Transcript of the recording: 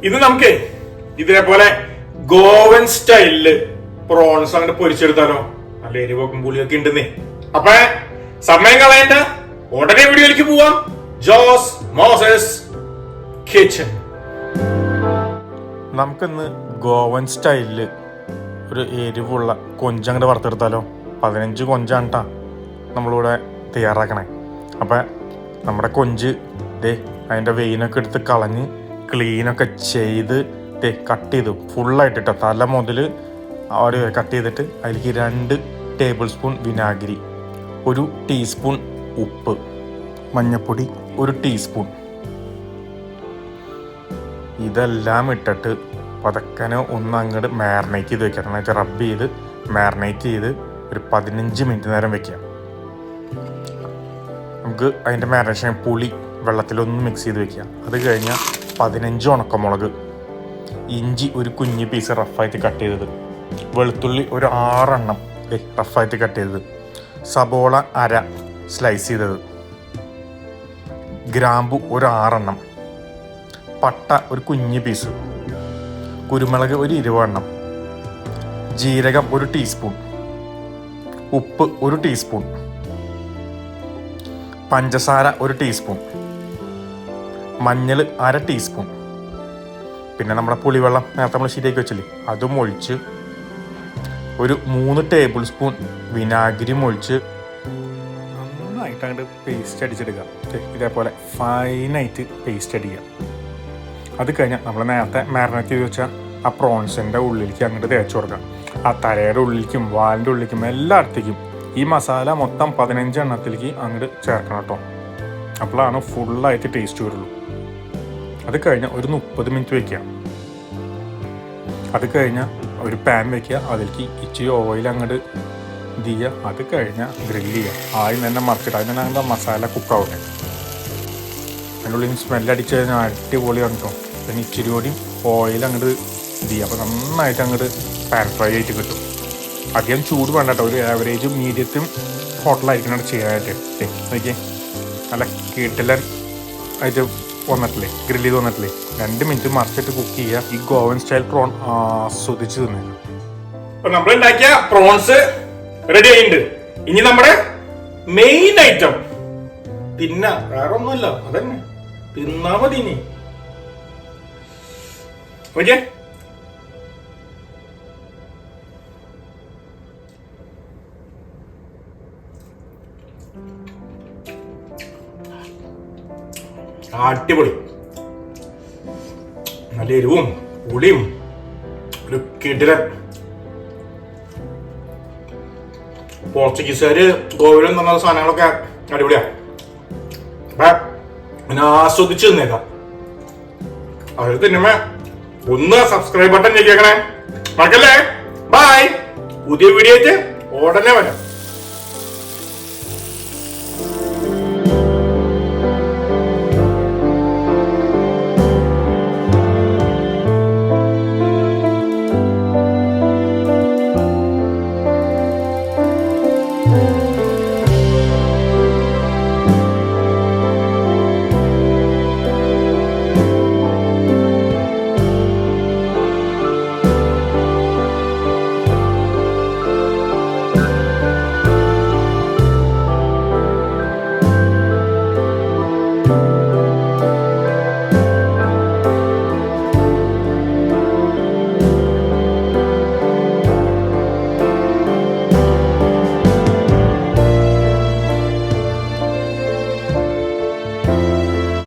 ഇത് നമുക്ക് ഇതേപോലെ ഗോവൻ സ്റ്റൈലില് പ്രോൺസ് അങ്ങനെ പൊരിച്ചെടുത്താലോ. നല്ല എരിവൊക്കെ പുളിയൊക്കെ ഉണ്ടെന്നേ. അപ്പൊ സമയം കളയണ്ട, ഉടനെ വീഡിയോയിലേക്ക് പോവാം. ജോസ് മോസസ് കിച്ചൺ. നമുക്കിന്ന് ഗോവൻ സ്റ്റൈലില് ഒരു എരിവുള്ള കൊഞ്ചങ്ങട് വറുത്തെടുത്താലോ. 15 കൊഞ്ചാണ് കേട്ടാ നമ്മളിവിടെ തയ്യാറാക്കണേ. അപ്പം നമ്മുടെ കൊഞ്ച് അതിൻ്റെ വെയിനൊക്കെ എടുത്ത് കളഞ്ഞ് ക്ലീനൊക്കെ ചെയ്ത് കട്ട് ചെയ്തു ഫുള്ളായിട്ടിട്ട തല മുതൽ അവിടെ കട്ട് ചെയ്തിട്ട് അതിലേക്ക് 2 ടേബിൾ സ്പൂൺ വിനാഗിരി, 1 ടീസ്പൂൺ ഉപ്പ്, മഞ്ഞൾപ്പൊടി 1 ടീസ്പൂൺ, ഇതെല്ലാം ഇട്ടിട്ട് പതക്കനെ ഒന്ന് അങ്ങോട്ട് മാരിനേറ്റ് ചെയ്ത് വെക്കാം. നന്നായിട്ട് റബ്ബ് ചെയ്ത് മാരിനേറ്റ് ചെയ്ത് ഒരു 15 മിനിറ്റ് നേരം വെക്കാം. നമുക്ക് അതിൻ്റെ മാരിനേഷൻ പുളി വെള്ളത്തിലൊന്ന് മിക്സ് ചെയ്ത് വെക്കാം. അത് കഴിഞ്ഞാൽ 15 ഉണക്കമുളക്, ഇഞ്ചി ഒരു കുഞ്ഞ് പീസ് റഫായിട്ട് കട്ട് ചെയ്തത്, വെളുത്തുള്ളി ഒരു 6 എണ്ണം റഫായിട്ട് കട്ട് ചെയ്തത്, സബോള അര സ്ലൈസ് ചെയ്തത്, ഗ്രാമ്പു ഒരു 6 എണ്ണം, പട്ട ഒരു കുഞ്ഞ് പീസ്, കുരുമുളക് ഒരു 20 എണ്ണം, ജീരകം 1 ടീസ്പൂൺ, ഉപ്പ് 1 ടീസ്പൂൺ, പഞ്ചസാര 1 ടീസ്പൂൺ, മഞ്ഞൾ 1/2 ടീസ്പൂൺ, പിന്നെ നമ്മുടെ പുളിവെള്ളം നേരത്തെ നമ്മൾ ശരിയാക്കി വെച്ചില്ലേ അതും ഒഴിച്ച് ഒരു 3 ടേബിൾ സ്പൂൺ വിനാഗിരിയും ഒഴിച്ച് നന്നായിട്ട് അങ്ങോട്ട് പേസ്റ്റ് അടിച്ചെടുക്കുക. ഇതേപോലെ ഫൈനായിട്ട് പേസ്റ്റ് അടിക്കുക. അത് കഴിഞ്ഞാൽ നമ്മൾ നേരത്തെ മാരിനേറ്റ് ചെയ്ത് വെച്ചാൽ ആ പ്രോൺസിൻ്റെ ഉള്ളിലേക്ക് അങ്ങോട്ട് തേച്ച് കൊടുക്കാം. ആ തലയുടെ ഉള്ളിലേക്കും വാലിൻ്റെ ഉള്ളിലേക്കും എല്ലായിടത്തേക്കും ഈ മസാല മൊത്തം 15 എണ്ണത്തിലേക്ക് അങ്ങോട്ട് ചേർക്കണം കേട്ടോ. അപ്പോഴാണ് ഫുള്ളായിട്ട് ടേസ്റ്റ് വരുള്ളൂ. അത് കഴിഞ്ഞാൽ ഒരു 30 മിനിറ്റ് വയ്ക്കുക. അത് കഴിഞ്ഞാൽ ഒരു പാൻ വയ്ക്കുക, അതിലേക്ക് ഇച്ചിരി ഓയിൽ അങ്ങോട്ട് ചെയ്യുക. അത് കഴിഞ്ഞാൽ ഗ്രില്ല് ചെയ്യുക. ആദ്യം തന്നെ മറിച്ചിട്ട് അതിന് അങ്ങോട്ട് മസാല കുക്കാവട്ടെ. അതിൻ്റെ ഉള്ളിൽ സ്മെല്ലടിച്ച് കഴിഞ്ഞാൽ അടിപൊളിയാണ് കേട്ടോ. പിന്നെ ഇച്ചിരി കൂടി ഓയിൽ അങ്ങോട്ട് ചെയ്യുക. അപ്പോൾ നന്നായിട്ട് അങ്ങോട്ട് പാൻ ഫ്രൈ ആയിട്ട് കിട്ടും. അധികം ചൂട് വേണ്ട കേട്ടോ. ഒരു ആവറേജ് മീഡിയത്തും ഹോട്ടലായിരിക്കണം ചെയ്യാനായിട്ട്. നോക്കിയേ നല്ല കീട്ടിലൻ ആയിട്ട് വന്നിട്ടില്ലേ, ഗ്രില്ല് ചെയ്ത് വന്നിട്ടില്ലേ. 2 മിനിറ്റ് മറിച്ചിട്ട് കുക്ക് ചെയ്യുക. ഈ ഗോവൻ സ്റ്റൈൽ പ്രോൺ ആസ്വദിച്ച് തിന്നു. നമ്മൾ ഉണ്ടാക്കിയ പ്രോൺസ് റെഡി ആയിട്ടുണ്ട്. ഇനി നമ്മുടെ മെയിൻ ഐറ്റം പിന്നെ വേറെ ഒന്നുമല്ല, അതന്നെ തിന്നാ മതി. ഇനി ഓക്കെ, അടിപൊളി. നല്ല എരിവും പുളിയും ഒരു കിടിലൻ. പോർച്ചുഗീസുകാര് ഗോവയിലും തന്ന സാധനങ്ങളൊക്കെ അടിപൊളിയാ. പിന്നെ ആസ്വദിച്ച് തിന്നേക്കാം. അവർ തിന്നുമ്പോ ഒന്ന് സബ്സ്ക്രൈബ് ബട്ടൺ ഞെക്കിയേക്കണേ, മറക്കല്ലേ. ബൈ. പുതിയ വീഡിയോ ആയിട്ട് ഉടനെ വരാം.